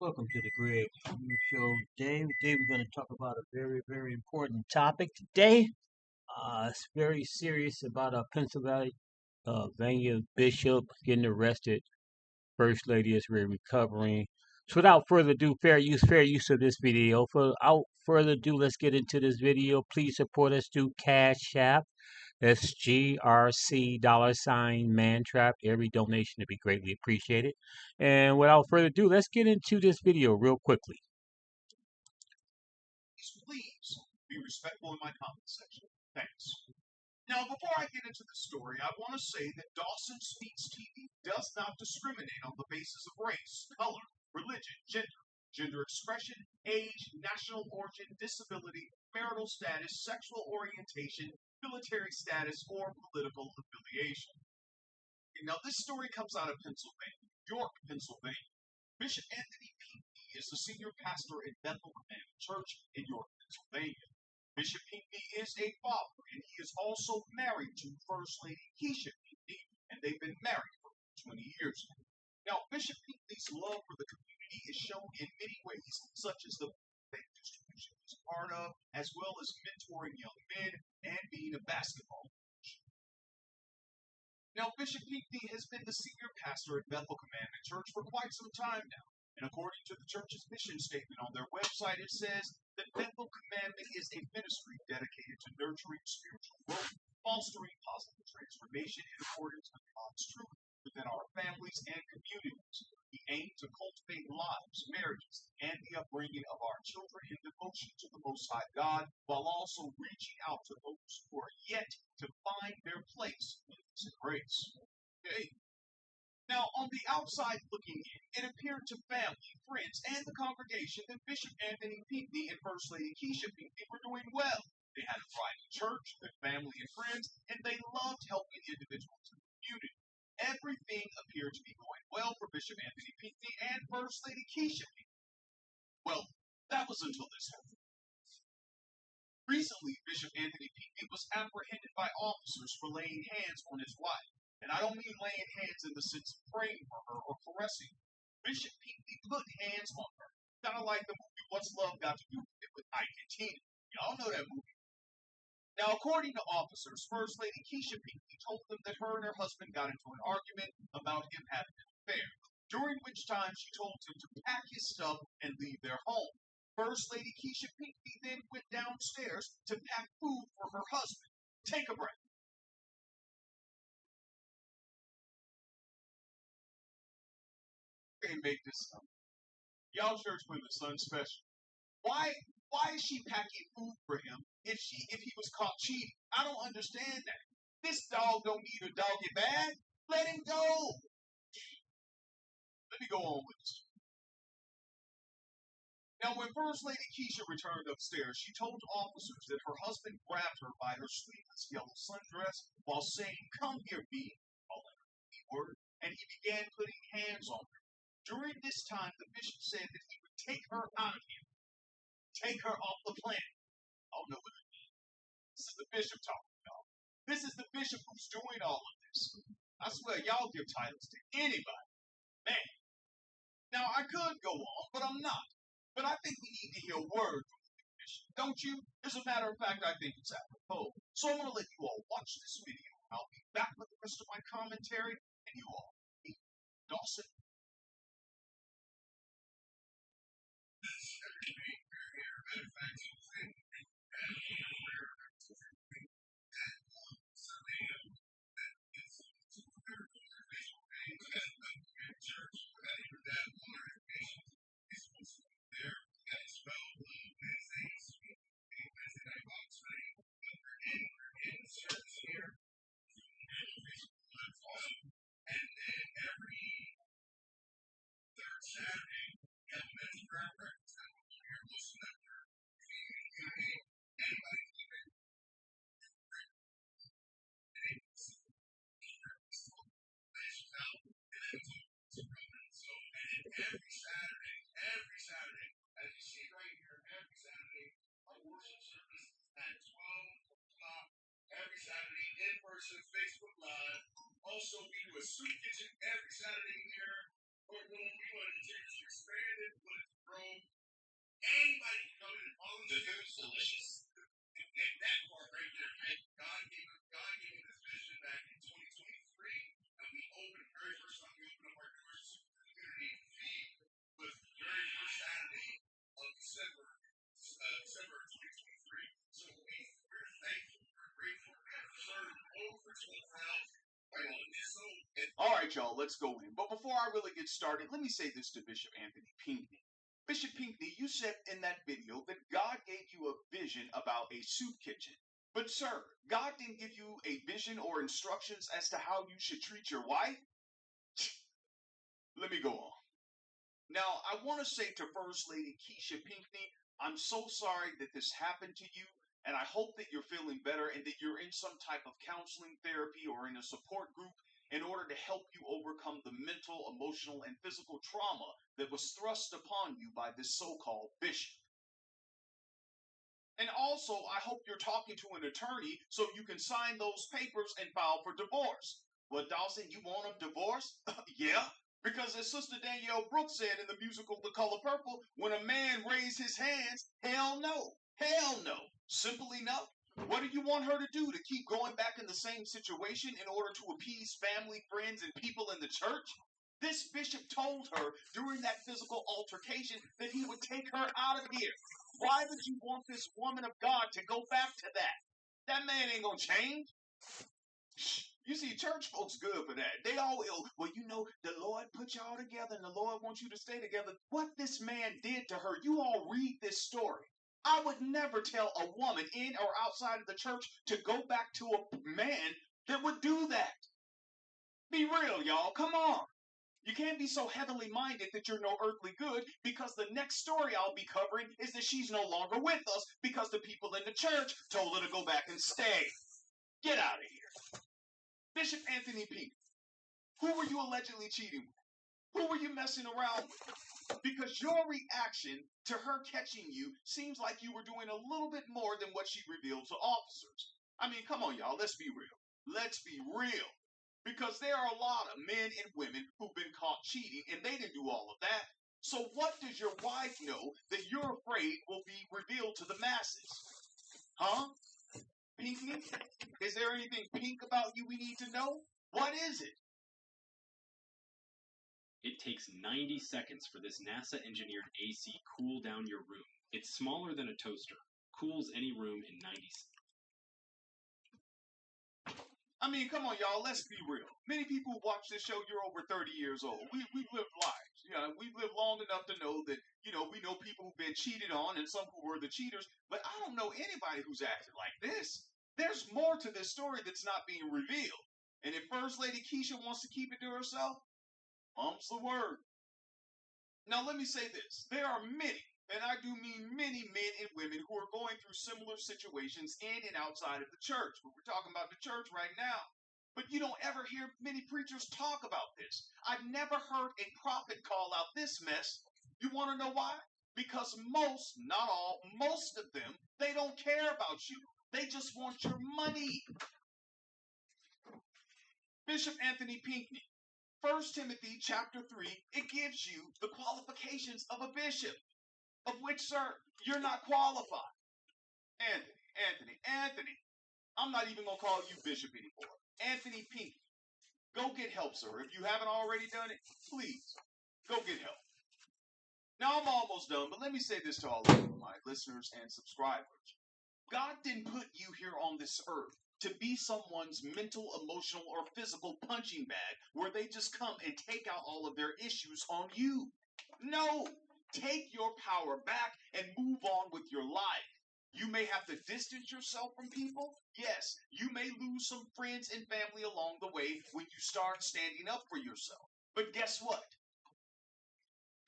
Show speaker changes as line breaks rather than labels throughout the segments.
Welcome to the Greg Hughes Show. Today we're going to talk about a very important topic today. It's very serious about a Pennsylvania Vania bishop getting arrested. First Lady is recovering. So without further ado, fair use of this video. Without further ado, let's get into this video. Please support us through Cash App. That's GRC $mantrap. Every donation would be greatly appreciated. And without further ado, let's get into this video real quickly.
Please be respectful in my comment section. Thanks. Now, before I get into the story, I want to say that Dawson Speaks TV does not discriminate on the basis of race, color, religion, gender expression, age, national origin, disability, marital status, sexual orientation, military status, or political affiliation. Now, this story comes out of Pennsylvania, York, Pennsylvania. Bishop Anthony Pinckney is the senior pastor at Bethel Command Church in York, Pennsylvania. Bishop Pinckney is a father, and he is also married to First Lady Keisha Pinckney, and they've been married for 20 years now. Bishop Pinckney's love for the community is shown in many ways, such as the faith distribution he's part of, as well as mentoring young men and being a basketball coach. Now, Bishop Pinckney has been the senior pastor at Bethel Commandment Church for quite some time now. And according to the church's mission statement on their website, it says that Bethel Commandment is a ministry dedicated to nurturing spiritual growth, fostering positive transformation in accordance with God's truth within our families and communities. We aim to cultivate lives, marriages, and the upbringing of our children in devotion to the Most High God, while also reaching out to those who are yet to find their place in His grace. Okay. Now, on the outside looking in, it appeared to family, friends, and the congregation that Bishop Anthony Pinckney and First Lady Keisha Pinckney were doing well. They had a thriving church, good family and friends, and they loved helping individuals in the community. Everything appeared to be going well for Bishop Anthony Pinckney and First Lady Keisha Pinckney. Well, that was until this happened. Recently, Bishop Anthony Pinckney was apprehended by officers for laying hands on his wife. And I don't mean laying hands in the sense of praying for her or caressing her. Bishop Pinckney put hands on her. Kind of like the movie What's Love Got to Do with It with Ike and Tina. Y'all know that movie. Now, according to officers, First Lady Keisha Pinckney told them that her and her husband got into an argument about him having an affair, during which time she told him to pack his stuff and leave their home. First Lady Keisha Pinckney then went downstairs to pack food for her husband. Take a breath. Make this up. Y'all church women son special. Why is she packing food for him if he was caught cheating? I don't understand that. This dog don't need a doggy bag. Let him go. Let me go on with this. Now, when First Lady Keisha returned upstairs, she told officers that her husband grabbed her by her sleeveless yellow sundress while saying, "Come here, B," calling her the B word, and he began putting hands on her. During this time, the bishop said that he would take her out of here, take her off the planet. I don't know what it means. This is the bishop talking, y'all. This is the bishop who's doing all of this. I swear, y'all give titles to anybody. Man. Now, I could go on, but I'm not. But I think we need to hear a word from the bishop, don't you? As a matter of fact, I think it's apropos. So I'm going to let you all watch this video. I'll be back with the rest of my commentary, and you all meet Dawson. Every Saturday, as you see right here, every Saturday, our worship service at 12 o'clock, every Saturday, in person, Facebook Live. Also, we do a soup kitchen every Saturday here. We're doing expanded, but it's grown. Anybody can come in and own the food's delicious. And that part right there, man, God gave me this vision back in 2023, and we opened very first time we opened up our doors to the community feed was the very first Saturday of December 2023. So we're thankful, we're grateful, and served over 12,000. All right, y'all, let's go in. But before I really get started, let me say this to Bishop Anthony Pinckney. Bishop Pinckney, you said in that video that God gave you a vision about a soup kitchen. But sir, God didn't give you a vision or instructions as to how you should treat your wife? Let me go on. Now, I want to say to First Lady Keisha Pinckney, I'm so sorry that this happened to you, and I hope that you're feeling better and that you're in some type of counseling therapy or in a support group in order to help you overcome the mental, emotional, and physical trauma that was thrust upon you by this so-called bishop. And also, I hope you're talking to an attorney so you can sign those papers and file for divorce. Well, Dawson, you want a divorce? Yeah, because as Sister Danielle Brooks said in the musical The Color Purple, when a man raised his hands, hell no. Hell no. Simple enough. What do you want her to do? To keep going back in the same situation in order to appease family, friends, and people in the church? This bishop told her during that physical altercation that he would take her out of here. Why would you want this woman of God to go back to that? That man ain't gonna change. You see, church folks good for that. They all, well, you know, the Lord put y'all together and the Lord wants you to stay together. What this man did to her, you all read this story. I would never tell a woman in or outside of the church to go back to a man that would do that. Be real, y'all. Come on. You can't be so heavenly minded that you're no earthly good, because the next story I'll be covering is that she's no longer with us because the people in the church told her to go back and stay. Get out of here. Bishop Anthony P., who were you allegedly cheating with? Who were you messing around with? Because your reaction to her catching you seems like you were doing a little bit more than what she revealed to officers. I mean, come on, y'all, let's be real. Let's be real. Because there are a lot of men and women who've been caught cheating, and they didn't do all of that. So what does your wife know that you're afraid will be revealed to the masses? Huh? Pinky? Is there anything pink about you we need to know? What is it?
It takes 90 seconds for this NASA-engineered AC cool down your room. It's smaller than a toaster. Cools any room in 90 seconds.
I mean, come on, y'all, let's be real. Many people who watch this show, you're over 30 years old. We've lived lives. You know, we've lived long enough to know that, you know, we know people who've been cheated on and some who were the cheaters, but I don't know anybody who's acted like this. There's more to this story that's not being revealed. And if First Lady Keisha wants to keep it to herself, mum's the word. Now, let me say this. There are many, and I do mean many men and women who are going through similar situations in and outside of the church. But we're talking about the church right now. But you don't ever hear many preachers talk about this. I've never heard a prophet call out this mess. You want to know why? Because most, not all, most of them, they don't care about you. They just want your money. Bishop Anthony Pinckney, 1 Timothy chapter 3, it gives you the qualifications of a bishop, of which, sir, you're not qualified. Anthony, I'm not even going to call you bishop anymore. Anthony Pinckney, go get help, sir. If you haven't already done it, please, go get help. Now, I'm almost done, but let me say this to all of you, my listeners and subscribers. God didn't put you here on this earth to be someone's mental, emotional, or physical punching bag where they just come and take out all of their issues on you. No, take your power back and move on with your life. You may have to distance yourself from people. Yes, you may lose some friends and family along the way when you start standing up for yourself. But guess what?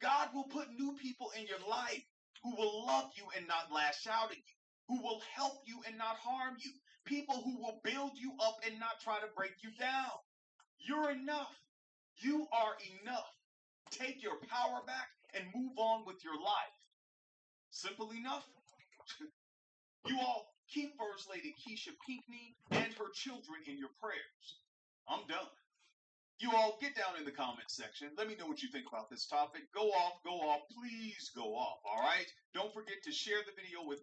God will put new people in your life who will love you and not lash out at you, who will help you and not harm you, people who will build you up and not try to break you down. You're enough. You are enough. Take your power back and move on with your life. Simple enough. You all keep First Lady Keisha Pinckney and her children in your prayers. I'm done. You all get down in the comments section. Let me know what you think about this topic. Go off, please go off, all right? Don't forget to share the video with